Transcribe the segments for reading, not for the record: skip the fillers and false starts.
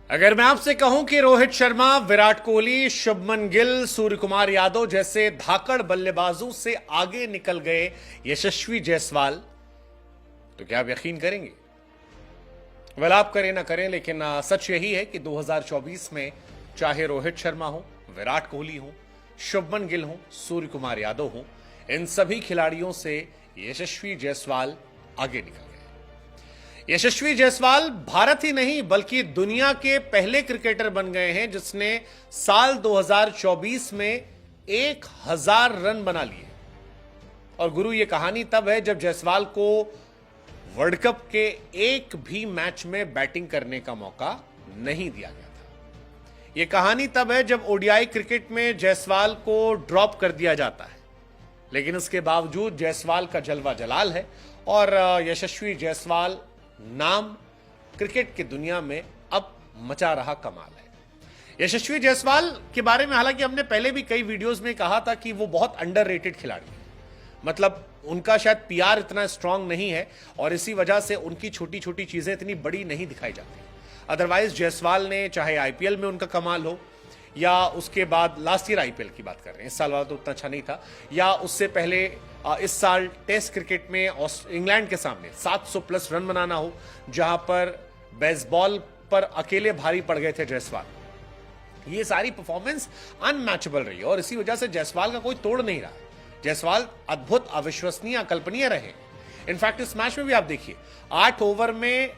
अगर मैं आपसे कहूं कि रोहित शर्मा, विराट कोहली, शुभमन गिल, सूर्य कुमार यादव जैसे धाकड़ बल्लेबाजों से आगे निकल गए यशस्वी जायसवाल, तो क्या आप यकीन करेंगे? वेल, आप करें ना करें, लेकिन सच यही है कि 2024 में चाहे रोहित शर्मा हो, विराट कोहली हो, शुभमन गिल हो, सूर्य कुमार यादव हो, इन सभी खिलाड़ियों से यशस्वी जायसवाल आगे निकल गए। यशस्वी जायसवाल भारत ही नहीं बल्कि दुनिया के पहले क्रिकेटर बन गए हैं जिसने साल 2024 में 1000 रन बना लिए। और गुरु, यह कहानी तब है जब जायसवाल को वर्ल्ड कप के एक भी मैच में बैटिंग करने का मौका नहीं दिया गया था। यह कहानी तब है जब ओडीआई क्रिकेट में जायसवाल को ड्रॉप कर दिया जाता है, लेकिन उसके बावजूद जायसवाल का जलवा जलाल है और यशस्वी जायसवाल नाम क्रिकेट की दुनिया में अब मचा रहा कमाल है। यशस्वी जायसवाल के बारे में हालांकि हमने पहले भी कई वीडियोस में कहा था कि वो बहुत अंडररेटेड खिलाड़ी है। मतलब उनका शायद पीआर इतना स्ट्रांग नहीं है और इसी वजह से उनकी छोटी छोटी चीजें इतनी बड़ी नहीं दिखाई जाती। अदरवाइज जायसवाल ने, चाहे आईपीएल में उनका कमाल हो या उसके बाद लास्ट ईयर आईपीएल की बात कर रहे हैं, इस साल वाला तो उतना अच्छा नहीं था, या उससे पहले इस साल टेस्ट क्रिकेट में इंग्लैंड के सामने 700 प्लस रन बनाना हो, जहां पर बेसबॉल पर अकेले भारी पड़ गए थे जायसवाल, ये सारी परफॉर्मेंस अनमैचेबल रही और इसी वजह से जायसवाल का कोई तोड़ नहीं रहा। जायसवाल अद्भुत, अविश्वसनीय, अकल्पनीय रहे। इनफैक्ट इस मैच में भी आप देखिए, 8 ओवर में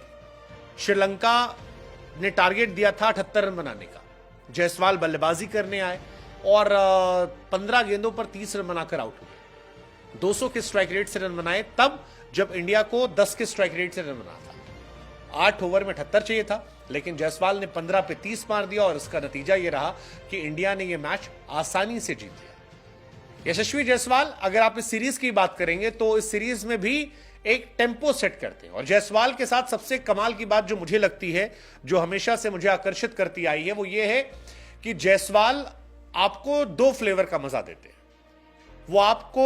श्रीलंका ने टारगेट दिया था 78 रन बनाने का। जायसवाल बल्लेबाजी करने आए और 15 गेंदों पर 30 रन बनाकर आउट हुए। 200 के स्ट्राइक रेट से रन बनाए तब जब इंडिया को 10 के स्ट्राइक रेट से रन बना था। 8 ओवर में 78 चाहिए था, लेकिन जायसवाल ने 15 पे 30 मार दिया और इसका नतीजा यह रहा कि इंडिया ने यह मैच आसानी से जीत लिया। यशस्वी जायसवाल, अगर आप इस सीरीज की बात करेंगे तो इस सीरीज में भी एक टेम्पो सेट करते हैं। और जायसवाल के साथ सबसे कमाल की बात जो मुझे लगती है, जो हमेशा से मुझे आकर्षित करती आई है, वो ये है कि जायसवाल आपको 2 फ्लेवर का मजा देते हैं। वो आपको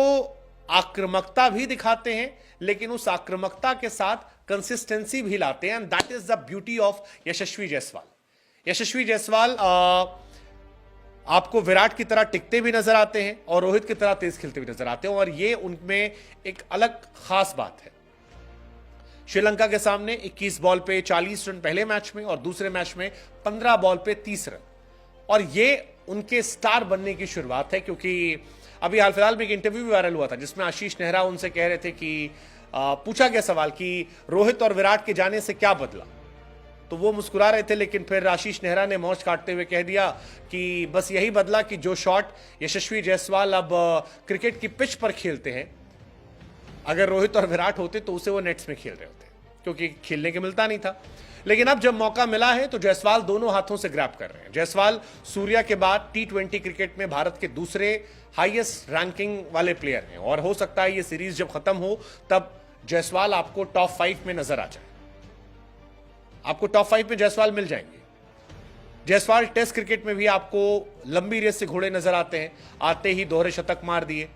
आक्रामकता भी दिखाते हैं, लेकिन उस आक्रामकता के साथ कंसिस्टेंसी भी लाते हैं, and that is the beauty of Yashasvi Jaiswal. Yashasvi Jaiswal आपको विराट की तरह टिकते भी नजर आते हैं और रोहित की तरह तेज खेलते भी नजर आते हैं, और ये उनमें एक अलग खास बात है। श्रीलंका के सामने 21 बॉल पे 40 रन पहले मैच में और दूसरे मैच में 15 बॉल पे 30 रन, और ये उनके स्टार बनने की शुरुआत है। क्योंकि अभी हाल फिलहाल में एक इंटरव्यू भी वायरल हुआ था जिसमें आशीष नेहरा उनसे कह रहे थे कि पूछा गया सवाल कि रोहित और विराट के जाने से क्या बदला, तो वो मुस्कुरा रहे थे, लेकिन फिर आशीष नेहरा ने मौज काटते हुए कह दिया कि बस यही बदला कि जो शॉट यशस्वी जायसवाल अब क्रिकेट की पिच पर खेलते हैं, अगर रोहित और विराट होते तो उसे वो नेट्स में खेल रहे होते, क्योंकि खेलने के मिलता नहीं था। लेकिन अब जब मौका मिला है तो जायसवाल दोनों हाथों से ग्रैब कर रहे हैं। जायसवाल सूर्या के बाद T20 क्रिकेट में भारत के दूसरे हाईएस्ट रैंकिंग वाले प्लेयर हैं, और हो सकता है ये सीरीज जब खत्म हो तब जायसवाल आपको टॉप 5 में नजर आ जाए। आपको टॉप 5 में जायसवाल मिल जाएंगे। जायसवाल टेस्ट क्रिकेट में भी आपको लंबी रेस से घोड़े नजर आते हैं, आते ही दोहरे शतक मार दिए।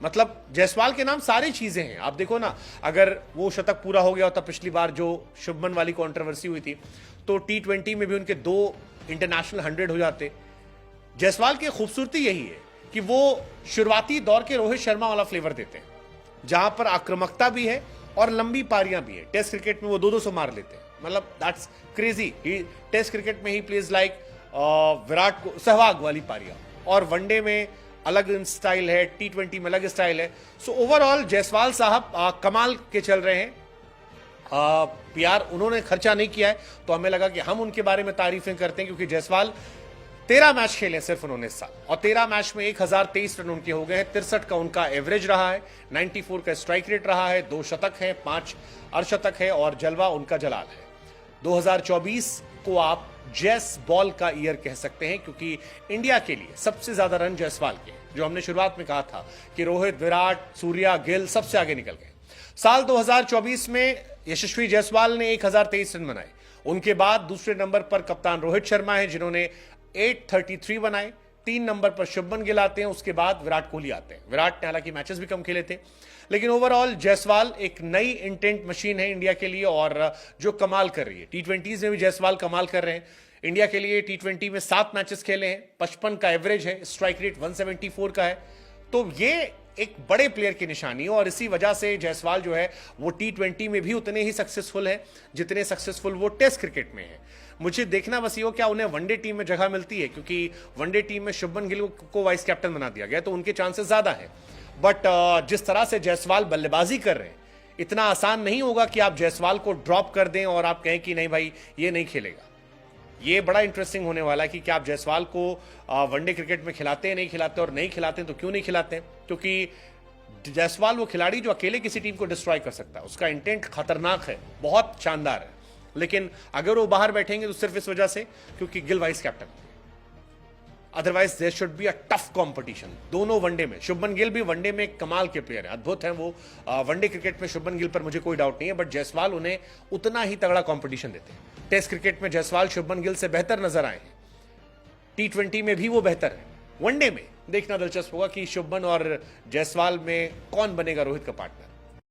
मतलब जायसवाल के नाम सारी चीजें हैं। आप देखो ना, अगर वो शतक पूरा हो गया होता पिछली बार जो शुभमन वाली कंट्रोवर्सी हुई थी, तो T20 में भी उनके 2 इंटरनेशनल 100 हो जाते। जायसवाल की खूबसूरती यही है कि वो शुरुआती दौर के रोहित शर्मा वाला फ्लेवर देते हैं, जहां पर आक्रामकता भी है और लंबी पारियां भी है। टेस्ट क्रिकेट में वो 200 मार लेते हैं, मतलब दैट्स क्रेजी। टेस्ट क्रिकेट में ही प्लेज लाइक विराट को सहवाग वाली पारियां, और वनडे में अलग स्टाइल है, T20 में अलग स्टाइल है। सो ओवरऑल जायसवाल साहब कमाल के चल रहे हैं। पीआर उन्होंने खर्चा नहीं किया है, तो हमें लगा कि हम उनके बारे में तारीफें करते हैं, क्योंकि जायसवाल 13 मैच खेले सिर्फ उन्होंने इस साल, और 13 मैच में 1023 रन उनके हो गए हैं। 63 का उनका एवरेज रहा है, 94 का स्ट्राइक रेट रहा है, 2 शतक है, 5 अर्धशतक है, और जलवा उनका जलाल है। 2024 को आप जैस बॉल का ईयर कह सकते हैं, क्योंकि इंडिया के लिए सबसे ज्यादा रन जायसवाल के, जो हमने शुरुआत में कहा था कि रोहित, विराट, सूर्या, गिल सबसे आगे निकल गए। साल 2024 में यशस्वी जायसवाल ने 1023 रन बनाए। उनके बाद दूसरे नंबर पर कप्तान रोहित शर्मा है, जिन्होंने 833 बनाए। 3 नंबर पर शुभमन गिल आते हैं, उसके बाद विराट कोहली आते हैं। विराट ने हालांकि मैचेस भी कम खेले थे, लेकिन ओवरऑल जायसवाल एक नई इंटेंट मशीन है इंडिया के लिए और जो कमाल कर रही है। टी20 में भी जायसवाल कमाल कर रहे हैं। इंडिया के लिए टी20 में 7 मैचेस खेले हैं, 55 का एवरेज है, स्ट्राइक रेट 174 का है। तो ये एक बड़े प्लेयर की निशानी है और इसी वजह से जायसवाल जो है वो टी20 में भी उतने ही सक्सेसफुल है जितने सक्सेसफुल वो टेस्ट क्रिकेट में है। मुझे देखना बस ये हो क्या उन्हें वनडे टीम में जगह मिलती है, क्योंकि वनडे टीम में शुभमन गिल को वाइस कैप्टन बना दिया गया तो उनके चांसेस ज्यादा है। बट जिस तरह से जायसवाल बल्लेबाजी कर रहे हैं, इतना आसान नहीं होगा कि आप जायसवाल को ड्रॉप कर दें और आप कहें कि नहीं भाई ये नहीं खेलेगा। ये बड़ा इंटरेस्टिंग होने वाला है कि क्या आप जायसवाल को वनडे क्रिकेट में खिलाते हैं, नहीं खिलाते, और नहीं खिलाते हैं तो क्यों नहीं खिलाते हैं? क्योंकि जायसवाल वो खिलाड़ी जो अकेले किसी टीम को डिस्ट्रॉय कर सकता है, उसका इंटेंट खतरनाक है, बहुत शानदार है। लेकिन अगर वो बाहर बैठेंगे तो सिर्फ इस वजह से क्योंकि Gill vice captain, otherwise there should be a tough competition. दोनों वनडे में, शुभमन गिल भी वनडे में कमाल के प्लेयर हैं, अद्भुत हैं वो। वनडे क्रिकेट में शुभमन गिल पर मुझे कोई डाउट नहीं है, बट जायसवाल उन्हें उतना ही तगड़ा कंपटीशन देते हैं। टेस्ट क्रिकेट में जायसवाल शुभमन गिल से बेहतर नजर आए हैं, टी20 में भी वो बेहतर है। वनडे में देखना दिलचस्प होगा कि शुभमन और जायसवाल में कौन बनेगा रोहित का पार्टनर।